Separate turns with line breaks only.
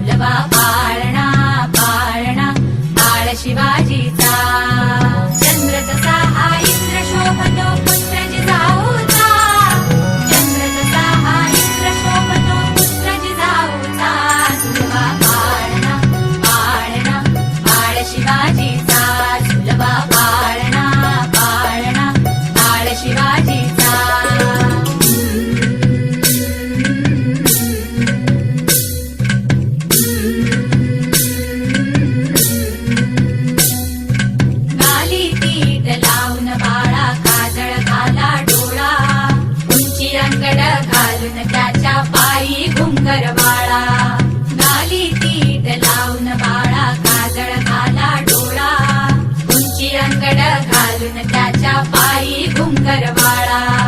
सुलभा पाळणा पाळणा बाळ शिवाजीचा चंद्र जसा हा इंद्र शोभतो पुत्र जिजाऊचा चंद्र जसा हा इंद्र शोभतो पुत्र जिजाऊचा सुलभा पाळणा पाळणा बाळ शिवाजीचा सुलभा पाळणा पाळणा बाळ शिवाजीचा त्याच्या पायी घुंगर बाळा गाली तीट लावून बाळा काजळ घाला डोळा उंची अंगड घालून त्याच्या पायी घुंगर बाळा